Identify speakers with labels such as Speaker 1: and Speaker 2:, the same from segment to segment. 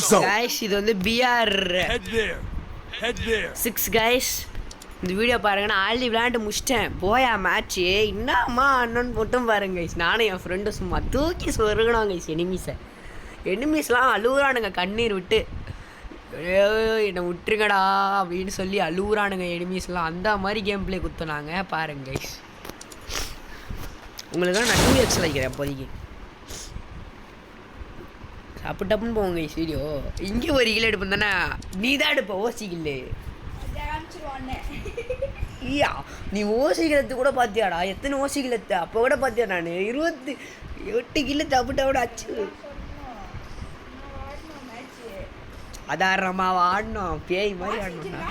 Speaker 1: zone.
Speaker 2: Guys, இது வந்து BR
Speaker 1: Head there. Head there.
Speaker 2: 6 guys. இந்த வீடியோ பாருங்க, நான் ஆல்ரெடி விளையாண்டு முடிச்சிட்டேன். போயா மேட்ச்சு என்னம்மா அண்ணன் மட்டும் பாருங்க கைஸ். நானும் என் ஃப்ரெண்டும் சும்மா தூக்கி சொருகணும் கைஸ் எனிமீஸ்லாம் அழுகுறானுங்க கண்ணீர் விட்டு. என்னை விட்டுருங்கடா அப்படின்னு சொல்லி அழுகுறானுங்க எனிமீஸ்லாம். அந்த மாதிரி கேம் பிளே குத்துனாங்க பாருங்க கைஸ். உங்களுக்காக நான் 2x வைக்கிறேன் இப்போதைக்கு. டப்புன்னு போவோங்க கைஸ் வீடியோ. இங்கே ஒரு கிலோ எடுப்பேன் தானே, நீ தான் எடுப்ப ஓசிக்கில்லு. ஐயா நீ ஓசிக்கிலத்து கூட பார்த்தியாடா? எத்தனை ஓசிக்கிலத்து அப்போ கூட பார்த்தியா? நான் 28 கிலோ டப்புட அச்சு. அதாரமா ஆடணும், பேய் மாதிரி ஆடணும்.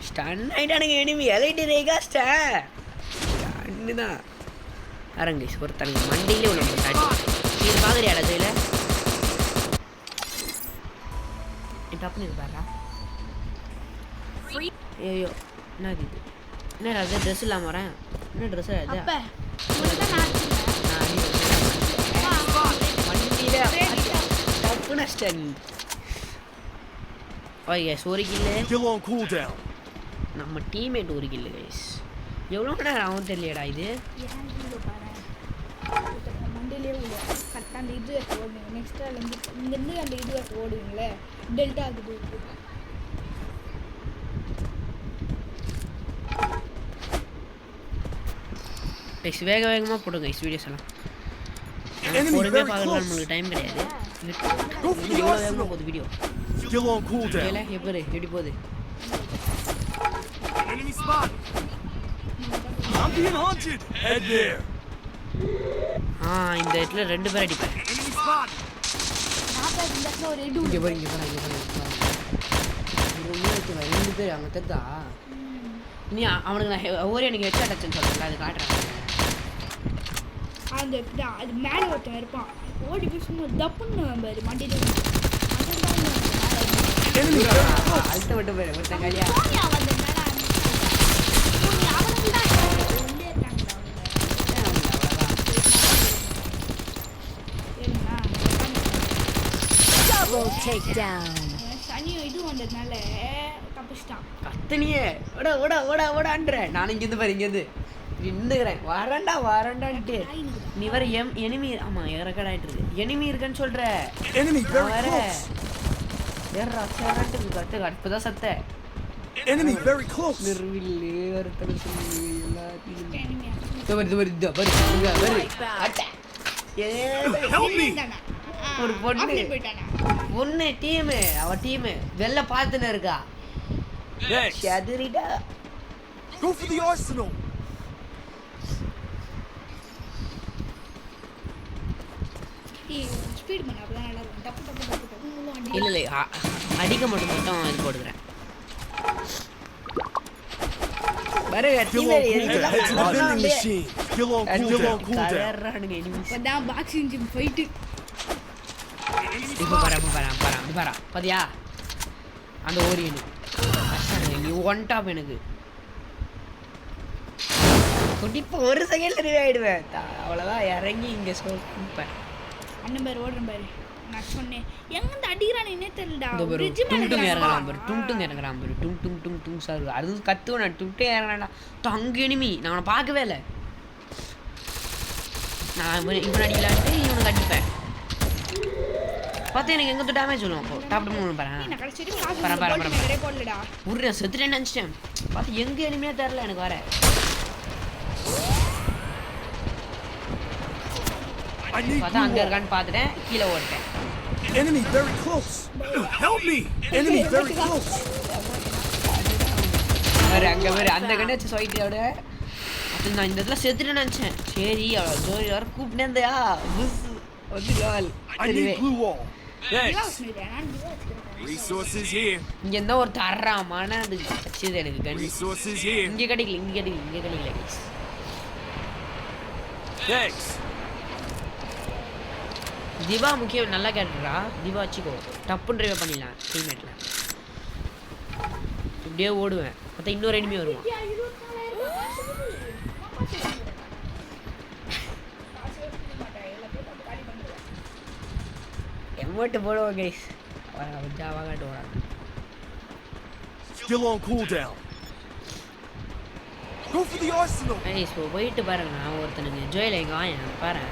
Speaker 2: ஸ்டன் ஆகிட்டானுங்க எனிமி. எலைட்டு ரேகா ஸ்டன்னு தான் அரங்க ஒருத்தனுங்க மண்டியிலே ஒன்று இது பார்க்குறியாடா இதில் டப்புன்னு இது பாருடா. ஐயோ என்னது இது? என்னடா அது ட்ரெஸ் இல்லாமல் வரேன்? என்ன ட்ரெஸ் அது? டப்புன்னு ஸ்டன். ஓகே ஒரு கில்லு. நம்ம டீம்மேட் ஒரு கில்லு கைஸ். எவ்வளோ நேரம் ஆகும் தெரியலடா இது.
Speaker 3: மண்டிலே கரெக்டாக அந்த இது ஓடுவீங்க. நெக்ஸ்ட் இங்கேருந்து அந்த இது ஓடுவீங்களே டெல்டா அது
Speaker 2: கைஸ் வேகமாக போடுங்க கைஸ் வீடியோஸ் எல்லாம். பொறுமையாக பார்க்கலாம், நம்மளுக்கு டைம் கிடையாது. எவ்வளோ வேகமாக போகுது வீடியோ. எப்படி போகுது? இந்த இடத்துல 2 பேர் அடிப்பேன். இங்கே போய் 2 பேர் அங்கே தெரிதா? நீ அவனுக்கு நான் ஒரே எனக்கு ஹெட் அட்டாச்சுன்னு சொல்கிறேன், அது காட்டுறேன்.
Speaker 3: அந்த அது மேலே ஒருத்தன் இருப்பான், ஓடி போய் சும்மா தப்புன்னு பாரு மண்டியில்
Speaker 2: அழுத்த மட்டும் போயிரு ஒருத்தன் கையா. சனியும் இது வந்ததுனால தப்பிச்சிட்டான். கத்தனியே ஓடா ஓடா ஓடா ஓடான்ற. நான் இங்கேருந்து பாரு இங்கேருந்து நின்றுக்கிறேன். வரண்டான்ட்டு நீ வர எனிமி. ஆமாம் இறக்கடாயிட்டு இருக்கு. எனிமி இருக்குன்னு சொல்கிற வர ஏறா சேரண்டு கத்து அப்போதான் சத்த. நிறுவில்லு ஒருத்தர் சொல்லி ஒரு பொண்ணு டீமு. அவ டீமு வெளில பார்த்துன்னு இருக்கா. சதுரிடா இல்லை அடிக்க மட்டும் இது போடுக்கிறேன். பாத்தியா அந்த ஓரியனு நீ ஒன் டாப் எனக்கு குடிப்ப ஒரு செகண்ட்ல ரிவே ஆயிடுவேன். அவ்வளோதான் இறங்கி இங்கே சொல்லிப்பேன்.
Speaker 3: அண்ணன் பேர் ஓடுறேன் பாரு. நான் சொன்னேன் எங்கேருந்து அடிக்கிறான்னு என்ன தெரியலடா.
Speaker 2: டுங்டும் இறங்குறான் பாரு, டுங்டும் இறங்குறான் பாரு, டுங் சார். அது கத்துவேன் நான் டுங்டே இறங்குறான்டா. தங்கு எனிமி. நான் அவனை பார்க்கவே இல்லை. நான் இவன் அடிக்கலான்ட்டு இவனுக்கு அடிப்பேன். பார்த்து எனக்கு எங்கே டேமேஜ் சொல்லுவோம். அப்போ டாப் உருடா செத்துட்டேன்னு நினச்சிட்டேன். பார்த்து எங்கே எனிமையாக தெரில எனக்கு வர. பார்த்தா அங்கே இருக்கான்னு பார்த்துட்டேன், கீழே ஓடிட்டேன். அங்கே வேறு அந்த கண்ணு வச்சு சொல்லிட்டோட அது நான் இந்த இடத்துல செத்துட்டேன்னு நினச்சேன். சரி அவ்வளோ ஜோடி வர கூப்பிட்டே இருந்தையா வந்து இங்க இருந்தா ஒரு தர்றாமான அது வச்சது எனக்கு கண்ணு. இங்க கிடைக்கல திவா முக்கியம். நல்லா கேட்டுறா திவா வச்சுக்கோ. டப்புன்னு ட்ரைவ் பண்ணிடலாம் டீம்மேட்ல. இப்படியே ஓடுவேன். பார்த்தா இன்னொரு எனிமி வருவான். எமோட்டு போடுவோம் கைஸ் ஜாவா காட்டு வராங்க
Speaker 1: Still on cooldown. Go for the arsenal.
Speaker 2: Guys போயிட்டு பாருங்க நான் ஒருத்தனுக்கு ஜோயில் எங்கே வாங்க பாரு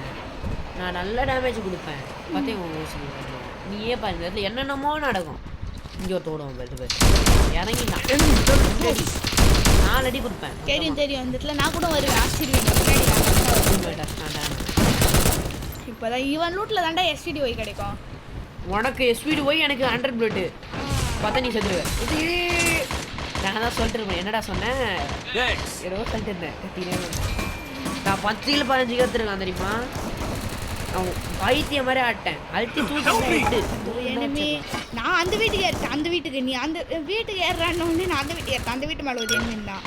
Speaker 2: நான் நல்ல டேமேஜ் கொடுப்பேன் பார்த்தேன் உங்கள் ஊசி நீயே பாருங்க இடத்துல என்னென்னமோ நடக்கும் இங்கே ஒரு தோடுவோம் பேர் இறங்கிட்டான் 4 அடி கொடுப்பேன்
Speaker 3: தெரியும் இந்த இடத்துல நான் கூட வருவேன் ஆச்சரியம் இப்போதான் ஈவன் லூட்டில் தாண்டா எஸ்டிடி ஒய் கிடைக்கும்
Speaker 2: உனக்கு எஸ்பிடி போய் எனக்கு 100 பிளட்டு பார்த்தா நீ செத்துருவேன் இது நான் தான் சொல்லிட்டு இருப்பேன் என்னடா சொன்னேன் ஏதோ சொல்லிட்டு இருந்தேன் நான் 10-15 கற்றுருக்கேன் தெரியுமா அவன் பைத்திய மாதிரி ஆட்டேன் அழுத்தி தூக்கிட்டு
Speaker 3: நான் அந்த வீட்டுக்கு ஏறிட்டேன் அந்த வீட்டுக்கு நீ அந்த வீட்டுக்கு ஏறான்னு நான் அந்த வீட்டுக்கு ஏறேன் அந்த வீட்டு மேலே ஒரு எண்ணி தான்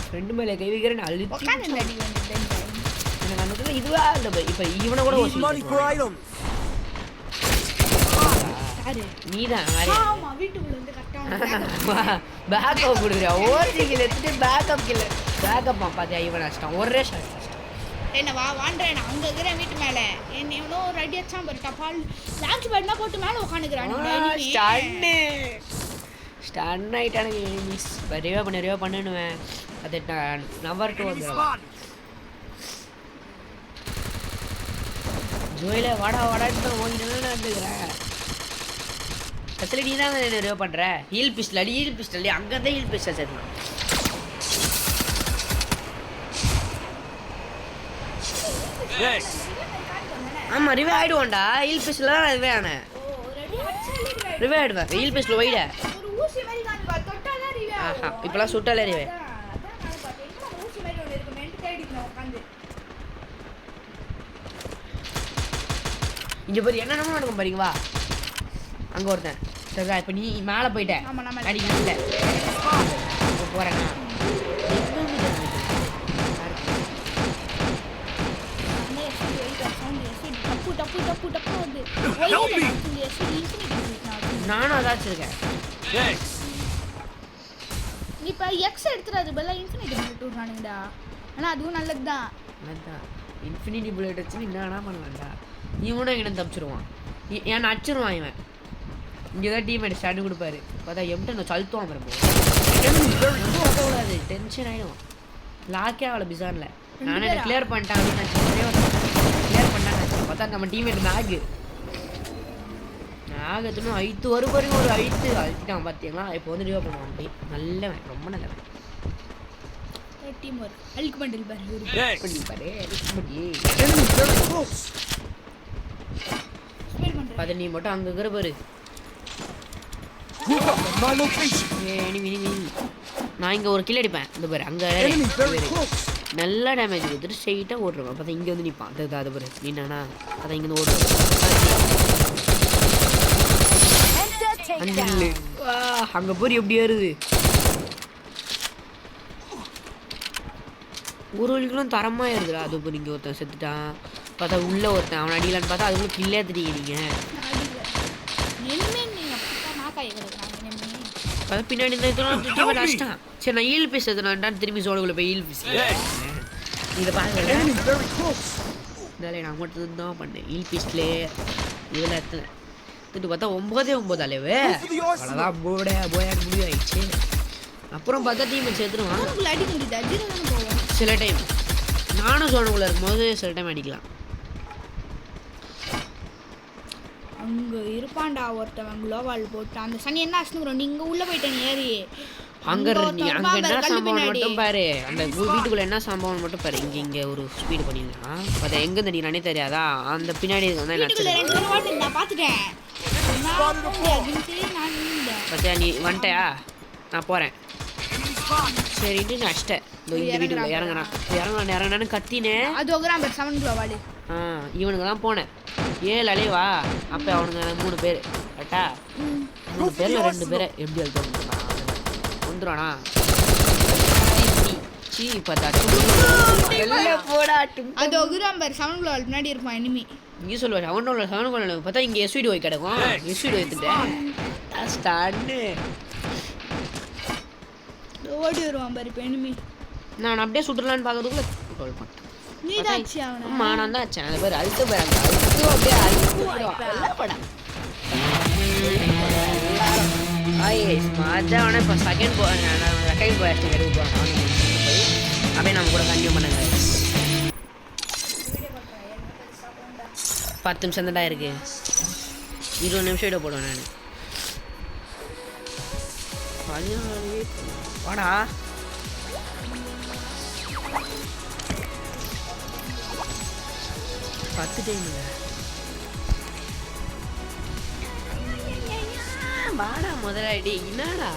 Speaker 2: ஃப்ரெண்டு மேலே கை வைக்கிறேன்னு அழுத்தி
Speaker 3: உட்காந்து அடி வேண்டியது
Speaker 2: எனக்கு அந்த இதுவா இல்லை இப்போ இவனை கூட
Speaker 1: Need money for items.
Speaker 2: நீதான்
Speaker 3: ஆமா வீட்டுக்குள்ள வந்து கரெக்டாக
Speaker 2: பேக்கப் கொடுக்குறியா ஓசி கில் எடுத்துட்டு பேக்கப் கில் பேக்கப் பார்த்தியா இவன் அடிச்சிட்டான் ஒரே ஷாட்
Speaker 3: என்ன வாண்டேன் அங்கே இருக்கிறேன் வீட்டு மேலே என்ன எவ்வளோ ஒரு அடி அடிச்சான் பாரு டப்பால் லான்ச் பேட்னா போட்டு மேலே உட்காந்துக்கிறான்
Speaker 2: ஸ்டன் ஆகிட்டானுங்க எனிமீஸ் ரிவே பண்ணுவேன் அது நம்பர் 2 வந்துடும் ஜோயில வாடாட்டு தான் ஓடிட்டு நடந்துக்கிறேன் கத்தில் நீ தான் ரிவே பண்ணுற ஹீல் பிஸ்டல் அங்கே தான் ஹீல் பிஸ்டல் சேர்க்கலாம் ஆமாம் ரிவே ஆகிடுவோண்டா ஹீல் பிஸ்டில் தான் ரிவே ஆனேன் ரிவே ஆகிடுவேன் ஹீல் பிஸ்டில் ஒய்ட ஆஹா இப்போலாம் சுட்டாலே ரிவே இங்கே பாரு என்னென்னமோ நடக்கும் பாருங்க வா அங்கே ஒருத்தன் சரிதா இப்போ நீ மேலே போயிட்டேன் அடிக்கல இல்லை இப்போ போகிறேண்ணா நானும் அதாச்சும் இருக்கேன்
Speaker 3: இப்போ எக்ஸ் எடுத்துறது பதிலாக இன்ஃபினிட்டி புல்லட் விட்றானுங்கடா ஆனால் அதுவும் நல்லது தான்
Speaker 2: இன்ஃபினிட்டி புல்லட் வச்சு என்னன்னா பண்ணலாம்டா இவனும் எங்கிட்ட தப்பிச்சிருவான் ஏன்னா அடிச்சிருவான் இவன் இங்கே தான் டீம்மேட் ஸ்டாண்டு கொடுப்பாரு பார்த்தா எம்கிட்ட நான் சலுத்துவான் கூடாது டென்ஷன் ஆகிடும் லாக்கே அவளை பிசானில் நானே கிளியர் பண்ணிட்டேன் அப்படின்னு கிளியர் பண்ணான்னு பார்த்தா நம்ம டீம்மேட் நாகத்துமே ஐத்து ஒரு அழுத்திட்டான் பார்த்தீங்களா இப்போ வந்து ரிவா பண்ணுவான் அப்படி நல்லவன் ரொம்ப நல்லவன்
Speaker 3: டீம் ஒர்க் அல்க் பண்டில்
Speaker 2: பாரு நீ மட்டும் அங்கே இருக்கிற பாரு நான் இங்கே ஒரு கில் அடிப்பேன் இந்த பாரு அங்கே நல்லா டேமேஜ் கொடுத்துட்டு ஸ்ட்ரெயிட்டாக ஓடுறேன் பார்த்தா இங்கே வந்து நிற்பான் அது பாரு நீ நானா அதான் இங்கே வந்து ஓடுறேன் அங்கே போய் எப்படி ஏறுது ஒரு வழிகளும் தரமாக ஏறுதுடா அது போய் இங்கே ஒருத்தன் செத்துட்டான் பார்த்தா உள்ளே ஒருத்தன் அவன் அடிக்கலான்னு பார்த்தா அதுக்குள்ளே கில்லே எடுத்துட்டீங்க நீங்கள் பார்த்தா பின்னாடி அடிச்சிட்டான் சரி நான் ஈல் பீஸ் எடுத்துனான்டான்னு திரும்பி சோழக்குள்ளே போய் ஈல் பீஸ் இதை பாருங்க நான் மட்டும் தான் பண்ணேன் ஈல் பீஸ்லேயே இதில் எடுத்தேன் இது பார்த்தா 9 அளவு அவ்வளோதான் போயாட முடிவு ஆயிடுச்சு அப்புறம் பார்த்தா டீம் சேர்த்துருவான் சில டைம் நானும் சோழக்குள்ளே இருக்கும்போது சில டைம் அடிக்கலாம்
Speaker 3: அங்கே இருப்பான்டா ஒருத்தவன் குளோவால் போட்டு அந்த சனி என்ன ஆச்சுன்னு நீங்கள் உள்ளே போயிட்டேன் ஏறி
Speaker 2: அங்கே என்ன சம்பவம் மட்டும் பாரு அந்த வீட்டுக்குள்ளே என்ன சம்பவம் மட்டும் பாரு இங்கே ஒரு ஸ்பீடு பண்ணிடலாம் அதை எங்கே தண்ணிக்கிறானே தெரியாதா அந்த பின்னாடி வந்து
Speaker 3: நான் பார்த்துட்டேன்
Speaker 2: பார்த்தியா நீ வந்துட்டியா நான் போகிறேன் சரிட்டு நான் அடிச்சிட்டேன் இந்த வீட்டுக்குள்ள இறங்கினான்னு கத்தினேன்
Speaker 3: அது ஒக்கிறான் 7 குளோவால்
Speaker 2: இவனுக்கு தான் போனேன் 7 அலைவா அப்போ அவனுங்க 3 பேர் கரெக்டா 3 பேரில் 2 பேரை எப்படி அழுத்த வந்துடுவானா சீ பார்த்தா
Speaker 3: அது ஒக்கிறான் 7 குளோவால் முன்னாடி இருப்பான் எனிமி
Speaker 2: நீ சொல்லுவாரு அவனோட 7 குளோவால் பார்த்தா இங்கே எஸ்விடி போய் கிடக்கும் எஸ்விடி எடுத்துட்டேன் ஸ்டாண்டு
Speaker 3: ஓடி வருவான் பாரு இப்போ எனிமி
Speaker 2: நான் அப்படியே சுற்றுலான்னு பார்க்கறதுக்குள்ள கால் பண்ணிட்டேன்
Speaker 3: நீ தான் ஆச்சு அவனை
Speaker 2: அம்மா நான் தான் ஆச்சேன். அது பேர் அழுத்து போயிடாங்க. அழுத்து அப்படியே அழுத்து எல்லாம் படம் அதான் இப்போ செகண்ட் போயாச்சு எடுக்க போகிறோம். அப்படியே நம்ம கூட கண்டினியூ பண்ணுங்க. 10 நிமிஷம் தான்டா இருக்கு. 20 நிமிஷம் வீடியோ போடுவேன் நான். 14 வாடா. பத்து டைம் இல்லை வாடா முதலாடி. என்னடா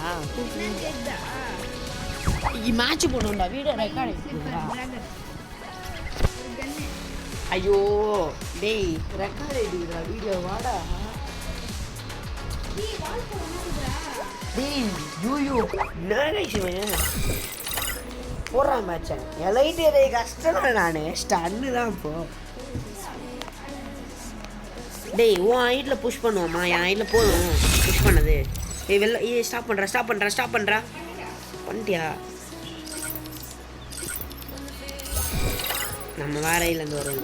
Speaker 2: மேட்ச் போடணும்டா வீடியோ ரெக்கார்ட். ஐயோ டேய் ரெக்கார்ட் ஆயிடுடா வீடியோ வாடா. டேய் யூ என்ன போடுறான் மேட்சை எலைட்டு கஷ்டம். நான் ஸ்டன்னு தான் இப்போ. டேய் உன் ஐட்டில் புஷ் பண்ணுவோம்மா. என் ஐட்டில் போதும் புஷ் பண்ணது. ஸ்டாப் பண்ணுறா பண்ணிட்டியா? நம்ம வேற ஐலேருந்து வரோம்.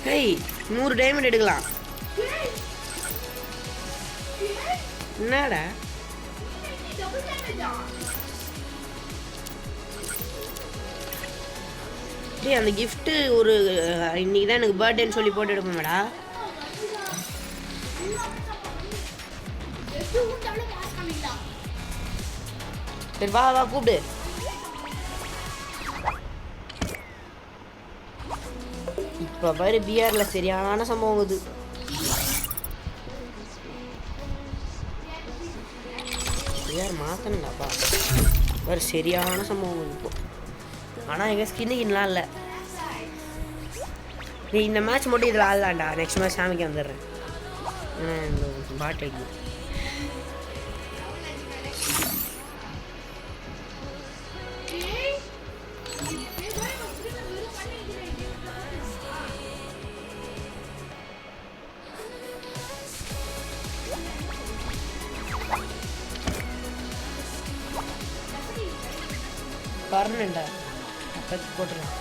Speaker 2: ஹேய் 100 டைமண்ட் எடுக்கலாம். என்னடா டேய் அந்த கிஃப்ட்டு ஒரு இன்னைக்கு தான் எனக்கு பர்த்டேன்னு சொல்லி போட்டு எடுப்போமேடா. சரி வா கூப்பிடு. இப்போ பாரு பிஆரில் சரியான சம்பவம் இது. பிஆர் மாற்றணுங்கப்பா பாரு சரியான சம்பவம் இப்போ. ஆனால் எங்கள் ஸ்கின்னுக்கின்லாம் இல்லை. நீ இந்த மேட்ச் மட்டும் இதில் ஆடலாம்டா. நெக்ஸ்ட் மேட்ச் சாமிக்கு வந்துடுறேன். ஏன்னா இந்த பாட்டு அடிக்கும். பர்மனண்டா அப்போ போட்டுருலாம்.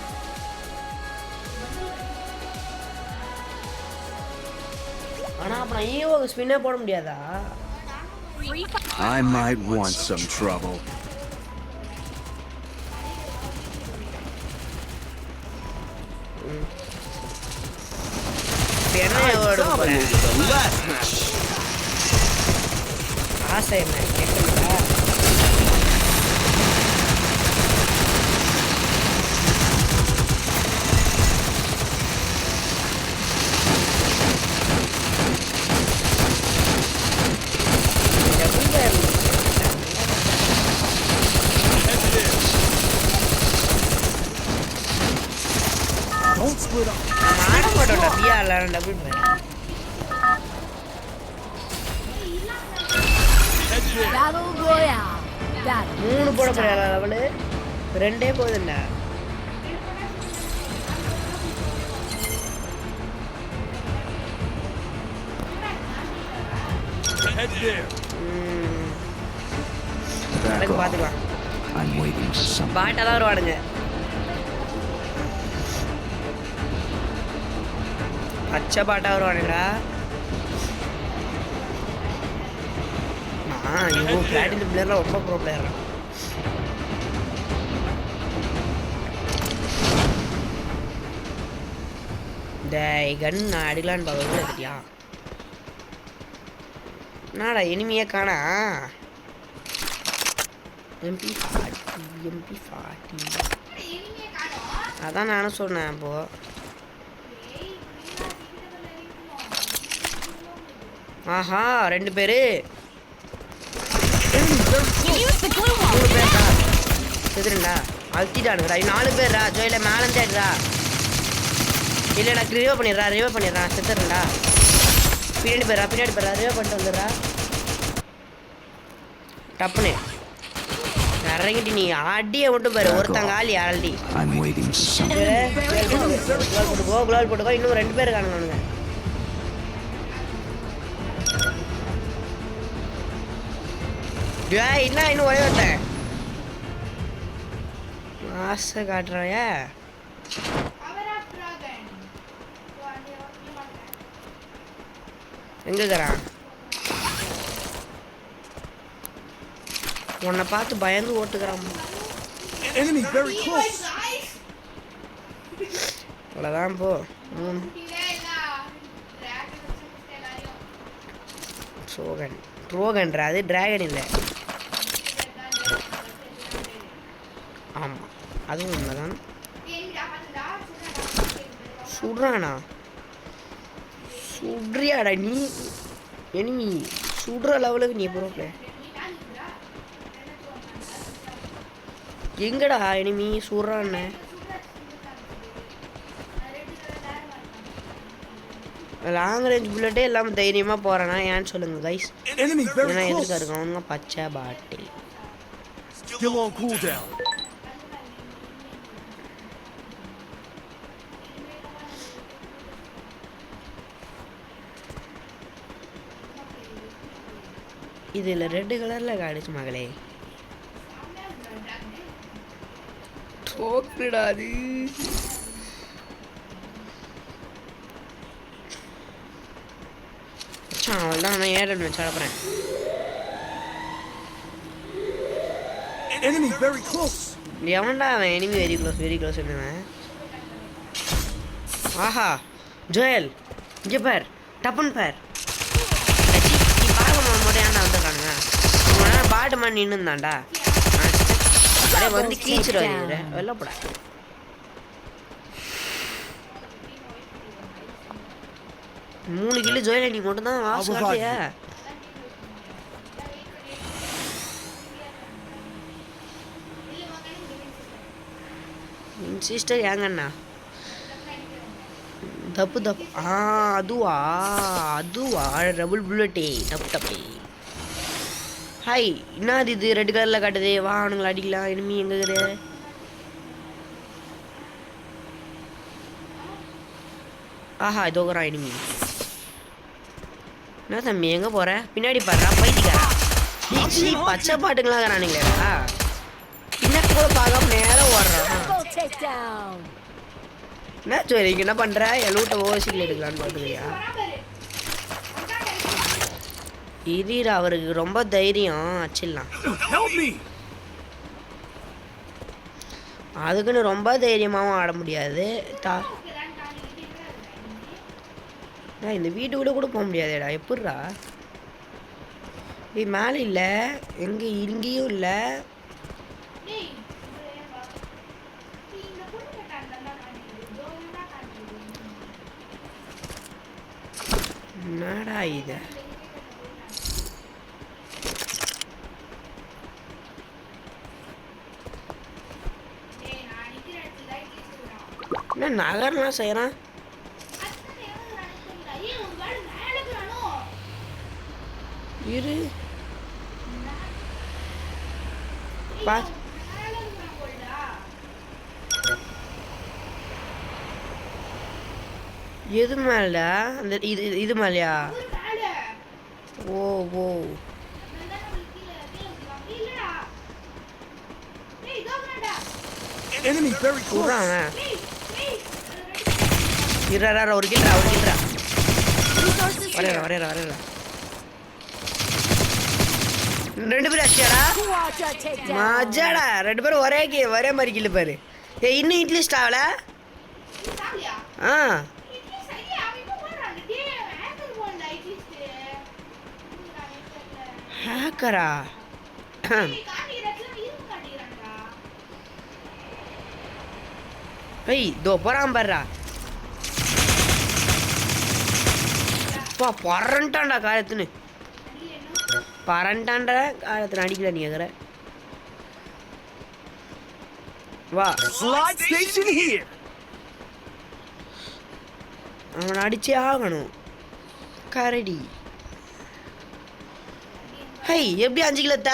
Speaker 2: ஆனால் அப்போ நான் ஈவோக்கு ஸ்பின்னே போட முடியாதா?
Speaker 1: I might want some trouble.
Speaker 2: ஆசை என்ன கேட்குறா? ஆட மாட்டோம்டா பியா எல்லாரும் டபுள் பேர். மூணு போட போறியா அவளு? 2 போகுதுண்டா. பாத்துக்கலாம். பாட்டா தான் வருவானுங்க. பச்சை பாட்டா வருவானுங்கடா. இவங்க பிளாட்டினம் பிளேயர்லாம் ரொம்ப ப்ரோ பிளேயர். டேய் கன் நான் அடிக்கலான்னு பார்க்க எடுத்துட்டியா? என்னடா எனிமியே காணா? MP40 அதான் நானும் சொன்னேன். இப்போ ஆஹா 2 பேரு 3 பேர்டா எதுடா அழுத்திட்டானுங்கடா. 4 பேர்டா. ஜோயில மேலந்தாடுறா. இல்லைடா ரிவைவ் பண்ணிடுறா செத்துறா. பின்னாடி போயிடா ரிவைவ் பண்ணிட்டு வந்துடுறா. டப்புனு இறங்கிட்டு நீ அடியை மட்டும் பாரு ஒருத்தங்க ஆள் already
Speaker 1: I'm waiting for something.
Speaker 2: போட்டுக்கோ இன்னும் 2 பேர் இருக்கானுங்க என்ன இன்னும் ஒரே ஒருத்தன் ஆசை காட்டுறாயா எங்க இருக்கிறான் உன்னை பார்த்து பயந்து ஓட்டுக்கிறான்
Speaker 1: Enemy very close.
Speaker 2: அவ்வளோதான் போ ட்ரோகன்றா அது டிராகன் இல்லை ஆமாம் அதுவும் உண்மைதான் சுடுறானா சுடுறியாடா நீ எனிமி சுடுற லெவலுக்கு நீ ப்ரோ எங்கடா எனிமி சுடுறான்னு லாங் ரேஞ்ச் புல்லட்டே இல்லாமல் தைரியமாக போகிறேன்னா ஏன்னு சொல்லுங்க கைஸ் ஏன்னா எதுக்காக இருக்கும் அவனுங்க பச்சை பாட்டில்
Speaker 1: Still on cooldown.
Speaker 2: இதில் ரெட் கலரில் காடிச்சு மகளே தோக்குடாது அவள்தான் நான் ஏறல் வச்சு அனுப்புகிறேன்
Speaker 1: Enemy very close.
Speaker 2: எவன்டா அவன் எனிமி வெரி க்ளோஸ் என்னவன் ஆஹா ஜோயல் இங்கே பார் டப்புன்னு பார் நீ பார்க்க மட்டும் ஏன்டா வந்துருக்கானுங்க உங்களால் பாட்டு மாதிரி நின்று இருந்தான்டா அப்படியே வந்து கீச்சிடுவாரு வெள்ளப்படா மூணு கிலோ ஜோயல் நீ மட்டும் தான் வாசம் காட்டியா சிஸ்டர் ஏங்கண்ணா தப்பு அதுவா டபுள் புல்லட்டே தப்பு ஹாய் என்னது இது ரெட் கலரில் காட்டுது வா அவனுங்களை அடிக்கலாம் இனிமே எங்கே இருக்குது ஆஹா இதோகிறான் இனிமே என்ன தம்பி எங்கே போகிற பின்னாடி பாடுறா பைத்திக்காரா பச்சை பாட்டுங்களா இருக்கிறானுங்களேடா பின்னாடி கூட பார்க்காம நேரம் ஓடுறான் என்ன சொல்லிங்க என்ன பண்ணுற என் லூட்டை ஓசிக்கில் எடுக்கலான்னு பார்க்குறியா இதீரா அவருக்கு ரொம்ப தைரியம் அச்சிடலாம் அதுக்குன்னு ரொம்ப தைரியமாகவும் ஆட முடியாது இந்த வீட்டுக்குள்ளே கூட போக முடியாதேடா எப்பட்றா மேலே இல்லை இங்கேயும் இல்லை என்னடா இது என்ன நகர்லாம் செய்யறான் இரு எது மேலடா அந்த இது மேலையா ஓ ஒரு கில்றா வரையறா 2 பேரும் அடிச்சாடா மஜாடா 2 பேரும் ஒரே மாதிரி கில்லு பாரு இன்னும் இட்லிஸ்ட் ஆகல ஹேக்கரா இதோ போறான் பாருடா பரண்டான்டா காலத்துன்னு பரண்டான்ற காலத்துல அடிக்கல நீ கேக்குற வா அவனை அடிச்சே ஆகணும் கரடி ஹை எப்படி 5 கிலோத்த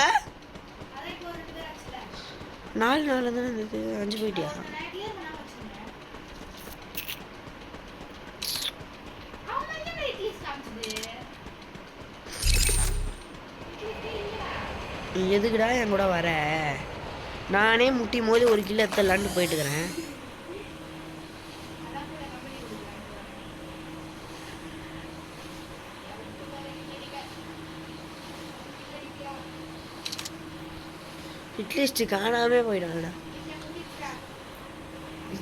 Speaker 2: 4 தானே இருந்தது, 5 போயிட்டியா? நீ எதுக்குடா என் கூட வர? நானே முட்டி மோதி 1 கிலோ எத்தலான்ட்டு போயிட்டுக்கிறேன். அட்லீஸ்ட் காணாமே போயிடாங்கடா.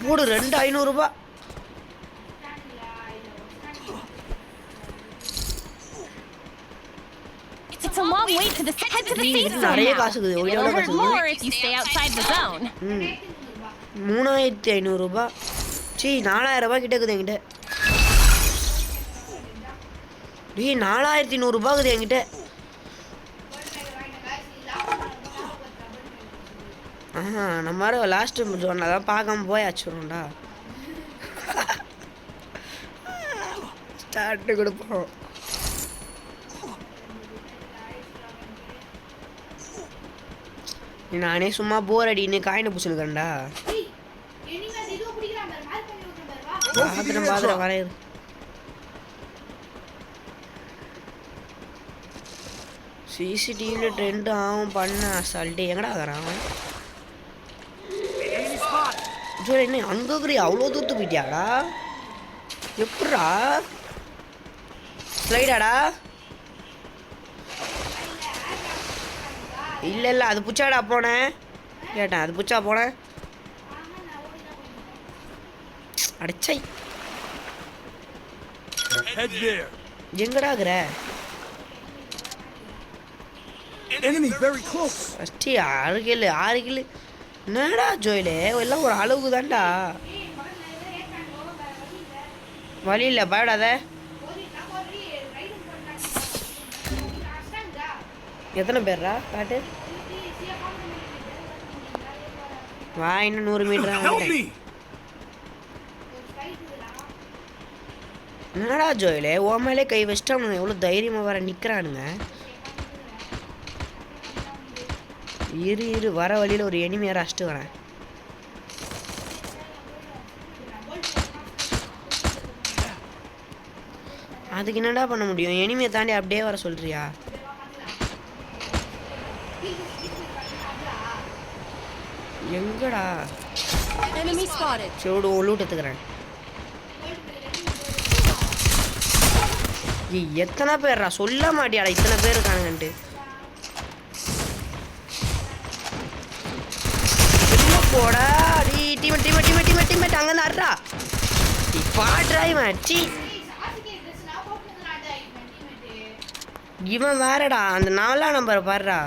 Speaker 2: போடு 2500 ரூபாய்.
Speaker 4: It's a long way to the head to the safe zone
Speaker 2: நிறைய
Speaker 4: now.
Speaker 2: காசு இருக்குது.
Speaker 4: It'll hurt more if you stay outside the zone.
Speaker 2: 3500 ரூபாய். சீ 4000 ரூபாய் கிட்ட இருக்குது என்கிட்ட. டேய் 4100 ரூபாய் இருக்குது என்கிட்ட. நம்ம வர லாஸ்ட் சொன்னதான் பார்க்காம போயாச்சுடா. ஸ்டார்ட் கொடுப்போம். நானே சும்மா போர் அடின்னு காயினை பிடிச்சிருக்கேன்டா. பாத்திரம் வரையுது. சிசிடிவியில் ட்ரெண்ட் ஆகும் பண்ண அசால்ட்டு. எங்கடா ஆகிறான் அவன்? ஜோ என்ன அங்கே இருக்கிற அவ்வளோ தூத்து போயிட்டியாடா? எப்படா ஸ்லைடாடா? இல்லை இல்லை அது புச்சாடா போனேன் கேட்டேன். அது புச்சா போனேன். அடிச்சை எங்கடா இருக்கிற?
Speaker 1: Enemy very close.
Speaker 2: First 6 kilo என்னடா ஜோயிலே எல்லாம் ஒரு அளவுக்கு தான்டா. வழி இல்லை பயப்படாத. எத்தனை பேர்ரா காட்டு? வா இன்னும் 100 மீட்டர்.
Speaker 1: Help me.
Speaker 2: என்னடா ஜோயிலே ஓ மேலே கை வச்சிட்டானுங்க. எவ்வளோ தைரியமாக வர நிற்கிறானுங்க. இரு வர வழியில் ஒரு எனிமையை அடிச்சிட்டு வரேன். அதுக்கு என்னடா பண்ண முடியும்? எனிமையை தாண்டி அப்படியே வர சொல்றியா? எங்கடா சோடு லூட் எடுத்துக்கிறேன். எத்தனை பேர்ரா சொல்ல மாட்டியாடா? இத்தனை பேர் இருக்கானுங்கன்ட்டு. போடா டி டீமேட் அங்கே நடுறா. பாட்ரா இவன். சி இவன் வேறடா. அந்த 4ஆம் நம்பரை பாடுறா.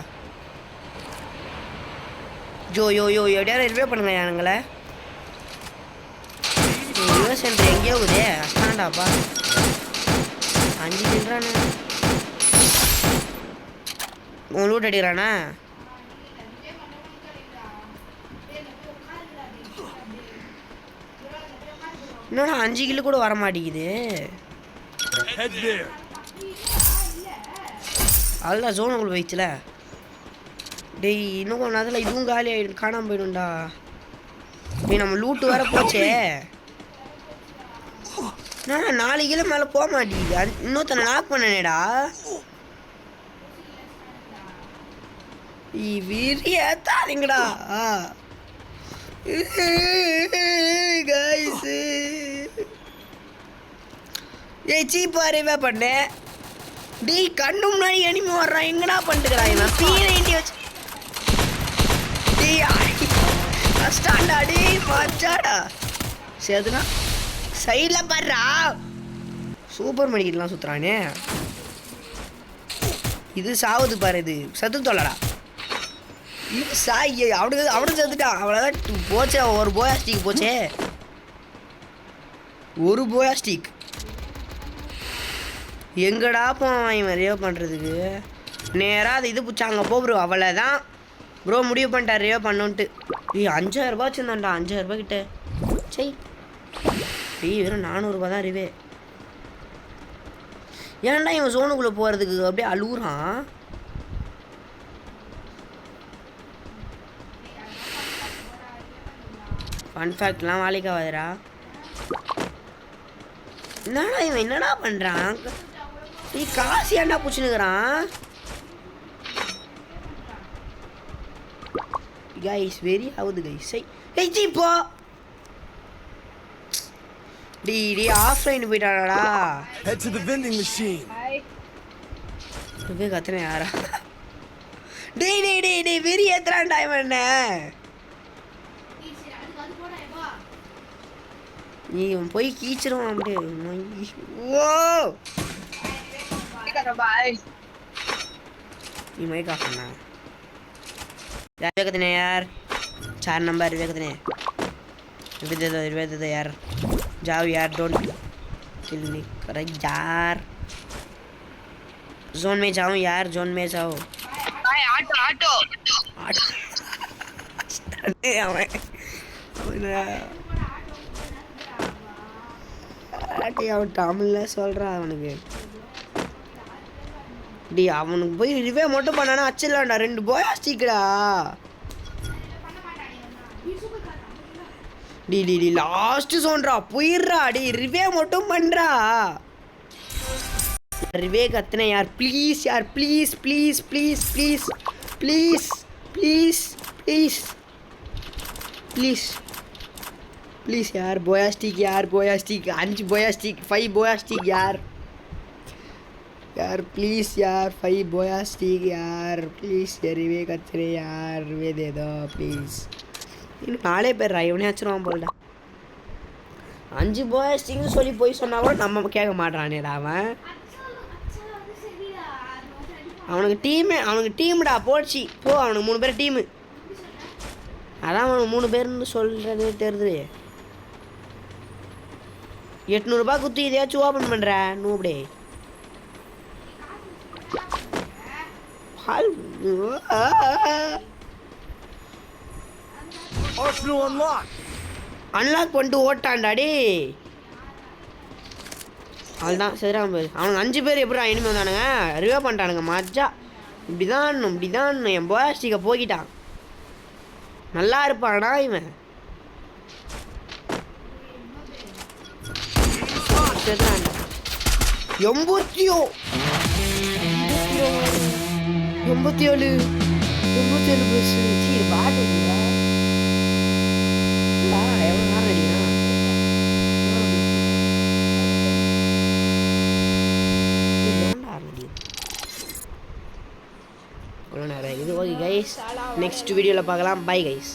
Speaker 2: யோ எப்படியாவது ரிவே பண்ணுங்க யானுங்களே. யூஎஸ் சென்டர் எங்கேயோ இருக்குதே. அஷ்டாண்டாப்பா 5 தின்றானே. உன் லூட் அடிக்கிறானா? இன்னொன்று 5 கிலோ கூட வர மாட்டேங்குது. அதுதான் ஜோனுக்குள்ள போயிடுச்சுல. டேய் இன்னும் கொஞ்சம் நேரத்தில் இதுவும் காலி ஆகிடும். காணாமல் போயிடும்டா. டேய் நம்ம லூட்டு வேற போச்சே. நான் 4 கிலோ மேலே போக மாட்டேங்குது. இன்னொருத்தனை நாக் பண்ணனேடா. விரியாத்தாதீங்கடா guys. சீப்பாருவே பண்ணேன். டேய் கண்ணு முன்னாடி எனிமி வர்றான். எங்கடா பண்ணிட்டுக்கிறான் இவன்? P90 வச்சு ஸ்டாண்டா. டேய் மாச்சாடா சேதுனா சைடில் பாடுறா. சூப்பர் மெடிக்கெட்லாம் சுற்றுறானே. இது சாவுது பாரு. இது சத்து தொல்லடா. இது சாய் அவனுக்கு செத்துட்டான். அவ்வளோதான் போச்சே. ஒரு போயா ஸ்டிக் போச்சே. ஒரு போயா ஸ்டிக் எங்கடா போவான் இவன் ரிவ் பண்ணுறதுக்கு? நேராக அது இது பிடிச்சாங்க போ ப்ரோ. அவ்வளோதான் ப்ரோ முடிவு பண்ணிட்டார் ரிவ் பண்ணுன்ட்டு. 5000 ரூபா வச்சுருந்தான்டா. 5000 ரூபா கிட்ட. சரி வெறும் 400 ரூபா தான் ரிவே. ஏன்டா இவன் ஜோனுக்குள்ளே போகிறதுக்கு அப்படியே அழுகுறான்? ஃபன் ஃபேக்ட்லாம் வேலைக்கு ஆகாதுடா. என்னடா இவன் என்னடா பண்ணுறான்? நீ காசு ஏன்டா பிடிச்சினுக்கிறான்? கைஸ் வெரி ஆகுது கைஸ். ஏய் ஜி போ. டி ஆஃப்லைன் போயிட்டாடா.
Speaker 1: Head to the vending machine.
Speaker 2: போய் கத்துன யாரா? டேய் வெறி ஏத்துறான்டா இவன் என்ன? நீ இவன் போய் கீச்சிருவான் அப்படியே. ஓ நீ மைக் ஆஃப் பண்ணா यार देखते हैं यार 4 नंबर देखते हैं रिवे दे यार जाओ यार डोंट किल मी करे यार जोन में जाओ यार जोन में जाओ
Speaker 5: भाई ऑटो
Speaker 2: अरे हमें அவன் தமிழ்ல சொல்கிறான் அவனுக்கு. டி அவனுக்கு போய் ரிவே மட்டும் பண்ணானா அச்சிடலாம்டா. 2 போயா ஸ்டிக்கடா. டி லாஸ்ட் சோன்ரா போயிடுறா. டி ரிவே மட்டும் பண்ணுறா. ரிவே கத்துனே யார் ப்ளீஸ் யார் please please please please please please please please please यार बोया स्टिक यार बोया स्टिक 5 बोया स्टिक 5 बोया स्टिक यार प्लीज़ यार 5 बोया स्टिक यार प्लीज़ रिवे कचरे यार रिवे दे दो प्लीज़ இன்னும் 4 பேர் இவனே வச்சிருவான் போலடா. 5 போயா ஸ்டிக்னு சொல்லி போய் சொன்னாவோ நம்ம கேட்க மாட்டானேடா அவன். அவனுக்கு டீம்டா போச்சு போ. அவனுக்கு 3 பேர் டீமு. அதான் அவனுக்கு 3 பேர்னு சொல்கிறது தெரியுது. 800 ரூபாய் குத்தி இதையாச்சும் ஓப்பன் பண்ணுற நூபடே.
Speaker 1: Arsenal unlocked.
Speaker 2: அன்லாக் பண்ணிட்டு ஓட்டான்டாடி. அதுதான் சரிதான் பேர். அவனுக்கு 5 பேர் எப்படி இனிமே வந்தானுங்க ரிவே பண்ணிட்டானுங்க மஜா. இப்படிதான் என் போயாஸ்டிக்கை போக்கிட்டான். நல்லா இருப்பானா இவன். எண்பத்தி 87 பஸ் பாட்டு எவ்வளோ நேரம் அடிக்கிறா. இவ்வளோ நேரம் இது. ஓகே கைஸ் நெக்ஸ்ட் வீடியோவில் பார்க்கலாம். Bye guys.